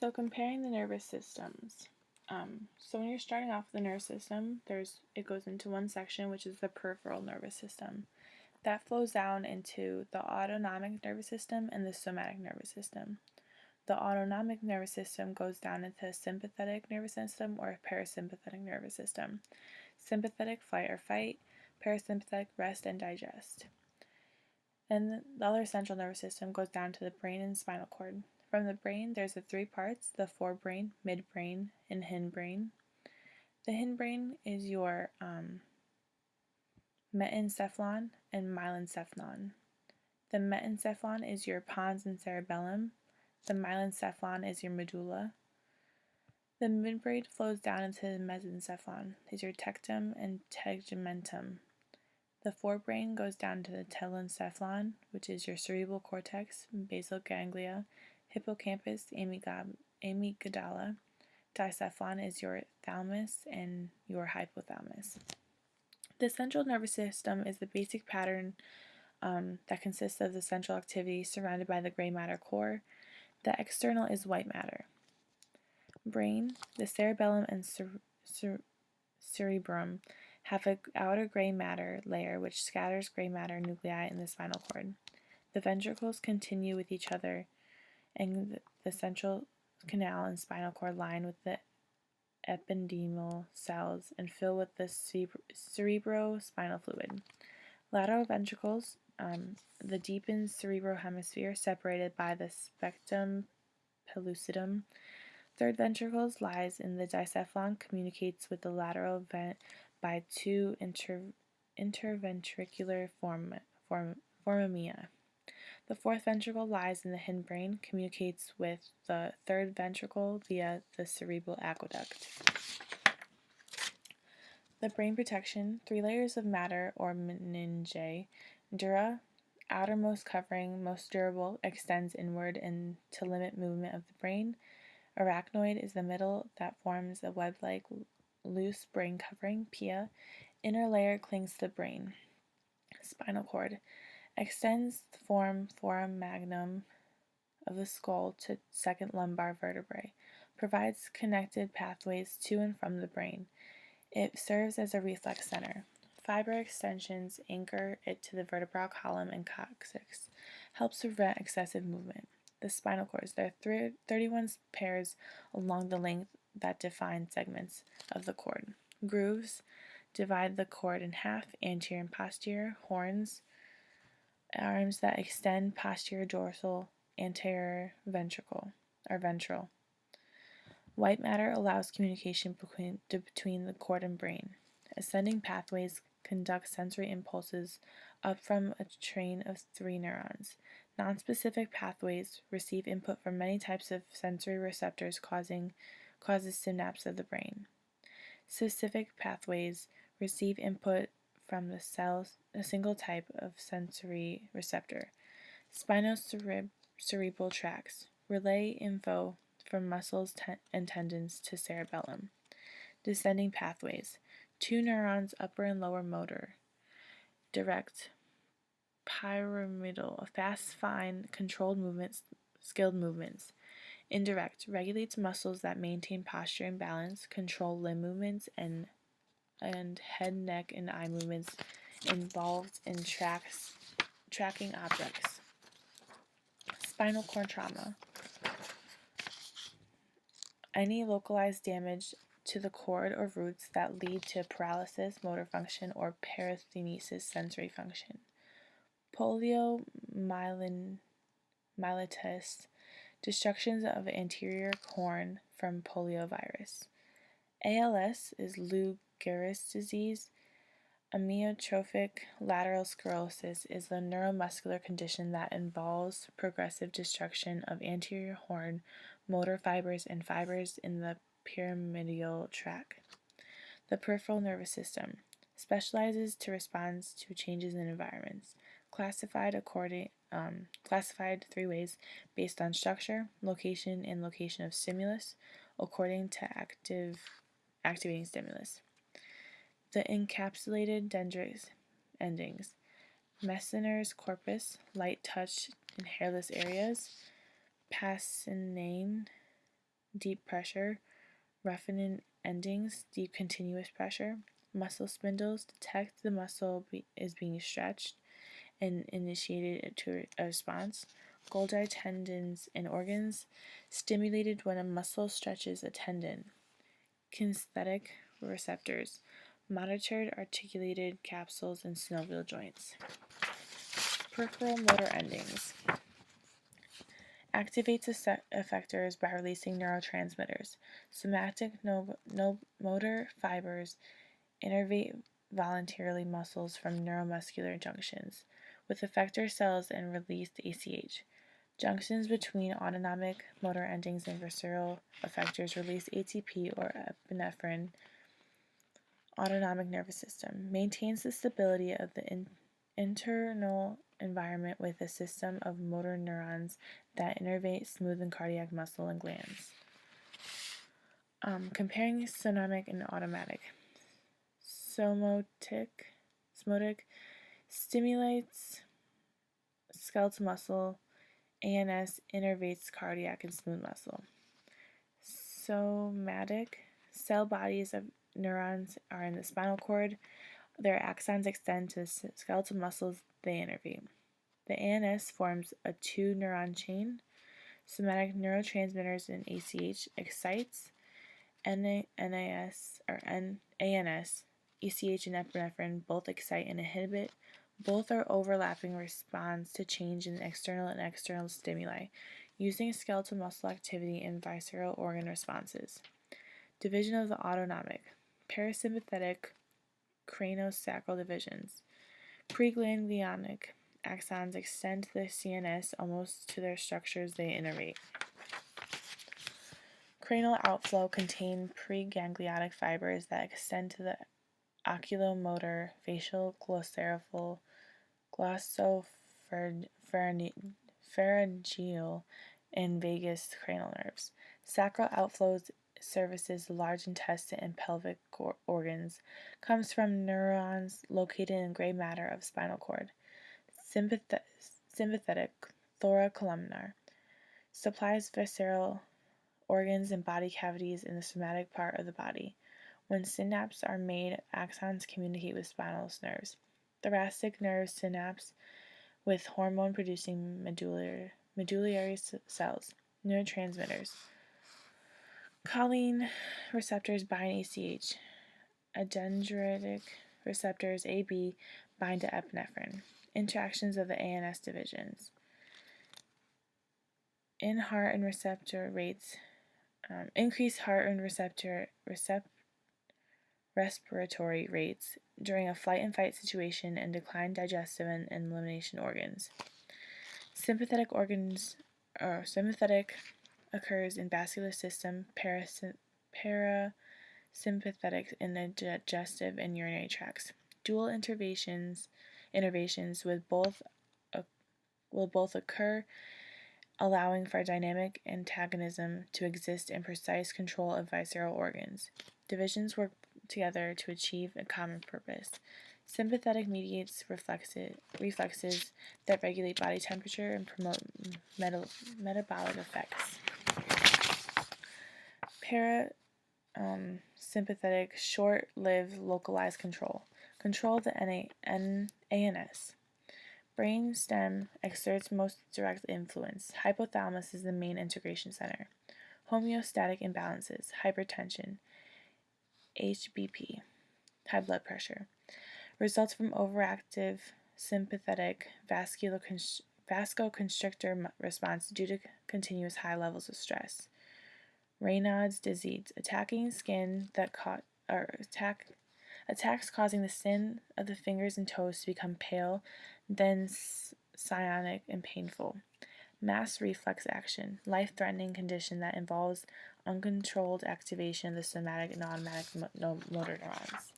So comparing the nervous systems. So when you're starting off with the nervous system, it goes into one section, which is the peripheral nervous system. That flows down into the autonomic nervous system and the somatic nervous system. The autonomic nervous system goes down into the sympathetic nervous system or parasympathetic nervous system. Sympathetic, flight or fight. Parasympathetic, rest and digest. And the other central nervous system goes down to the brain and spinal cord. From the brain, there's the three parts: the forebrain, midbrain, and hindbrain. The hindbrain is your metencephalon and myelencephalon. The metencephalon is your pons and cerebellum. The myelencephalon is your medulla. The midbrain flows down into the mesencephalon. These are tectum and tegmentum. The forebrain goes down to the telencephalon, which is your cerebral cortex, basal ganglia, hippocampus, amygdala. Dicephalon is your thalamus and your hypothalamus. The central nervous system is the basic pattern that consists of the central activity surrounded by the gray matter core. The external is white matter. Brain, the cerebellum and cerebrum have an outer gray matter layer which scatters gray matter nuclei in the spinal cord. The ventricles continue with each other, and the central canal and spinal cord line with the ependymal cells and fill with the cerebrospinal fluid. Lateral ventricles, the deepened cerebral hemisphere separated by the spectrum pellucidum. Third ventricles lies in the dicephalon, communicates with the lateral vent by two interventricular foramina. The fourth ventricle lies in the hindbrain, communicates with the third ventricle via the cerebral aqueduct. The brain protection, 3 layers of matter or meninge. Dura, outermost covering, most durable, extends inward and to limit movement of the brain. Arachnoid is the middle that forms a web-like loose brain covering, pia. Inner layer clings to the brain. Spinal cord extends the foramen magnum of the skull to second lumbar vertebrae. Provides connected pathways to and from the brain. It serves as a reflex center. Fiber extensions anchor it to the vertebral column and coccyx. Helps prevent excessive movement. The spinal cords. There are 31 pairs along the length that define segments of the cord. Grooves divide the cord in half, anterior and posterior. Horns, arms that extend posterior dorsal, anterior ventricle or ventral. White matter allows communication between the cord and brain. Ascending pathways conduct sensory impulses up from a train of 3 neurons. Nonspecific pathways receive input from many types of sensory receptors causes synapse of the brain. Specific pathways receive input from the cells, a single type of sensory receptor. Spinocerebral tracts relay info from muscles and tendons to cerebellum. Descending pathways. 2 neurons, upper and lower motor. Direct, pyramidal, fast, fine, controlled movements, skilled movements. Indirect, regulates muscles that maintain posture and balance, control limb movements, and head, neck, and eye movements involved in tracking objects. Spinal cord trauma. Any localized damage to the cord or roots that lead to paralysis, motor function, or parakinesis, sensory function. Poliomyelitis, destructions of anterior horn from poliovirus. ALS is Lou Gehrig's disease. Amyotrophic lateral sclerosis is the neuromuscular condition that involves progressive destruction of anterior horn, motor fibers, and fibers in the pyramidal tract. The peripheral nervous system specializes to respond to changes in environments. Classified 3 ways based on structure, location, and location of stimulus, according to activating stimulus. The encapsulated dendrites endings. Meissner's corpus, light touch in hairless areas. Passinane deep pressure, roughened endings, deep continuous pressure. Muscle spindles detect the muscle is being stretched and initiated to a response. Golgi tendons and organs stimulated when a muscle stretches a tendon. Kinesthetic receptors monitored articulated capsules and synovial joints. Peripheral motor endings activates effectors by releasing neurotransmitters. Somatic motor fibers innervate voluntarily muscles from neuromuscular junctions with effector cells and release ACH. Junctions between autonomic motor endings and visceral effectors release ATP or epinephrine. Autonomic nervous system maintains the stability of the internal environment with a system of motor neurons that innervate, smoothen cardiac muscle and glands. Comparing somatic and automatic. Somatic stimulates skeletal muscle. ANS innervates cardiac and smooth muscle. Somatic cell bodies of neurons are in the spinal cord. Their axons extend to the skeletal muscles they innervate. The ANS forms a 2-neuron chain. Somatic neurotransmitters in ACH excites. ANS, ECH, and epinephrine both excite and inhibit. Both are overlapping response to change in external and external stimuli, using skeletal muscle activity and visceral organ responses. Division of the autonomic. Parasympathetic craniosacral divisions. Preganglionic axons extend to the CNS almost to their structures they innervate. Cranial outflow contain preganglionic fibers that extend to the oculomotor, facial, glossopharyngeal, and vagus cranial nerves. Sacral outflows services the large intestine and pelvic organs, comes from neurons located in gray matter of spinal cord. Sympathetic thoracolumnar supplies visceral organs and body cavities in the somatic part of the body. When synapses are made, axons communicate with spinal nerves. Thoracic nerve synapse with hormone-producing medullary cells. Neurotransmitters. Choline receptors bind ACH. Adrenergic receptors AB bind to epinephrine. Interactions of the ANS divisions. In heart and receptor rates, increase heart and respiratory rates during a flight and fight situation and decline digestive and elimination organs. Sympathetic occurs in vascular system, parasympathetic in the digestive and urinary tracts. Dual innervations will both occur, allowing for dynamic antagonism to exist and precise control of visceral organs. Divisions work together to achieve a common purpose. Sympathetic mediates reflexes that regulate body temperature and promote metabolic effects. Parasympathetic, short-lived, localized control. Control of the ANS. Brain stem exerts most direct influence. Hypothalamus is the main integration center. Homeostatic imbalances. Hypertension. HBP. High blood pressure. Results from overactive sympathetic vasoconstrictor response due to continuous high levels of stress. Raynaud's disease. Attacking skin that attacks causing the skin of the fingers and toes to become pale, then cyanic and painful. Mass reflex action, life-threatening condition that involves uncontrolled activation of the somatic and automatic motor neurons.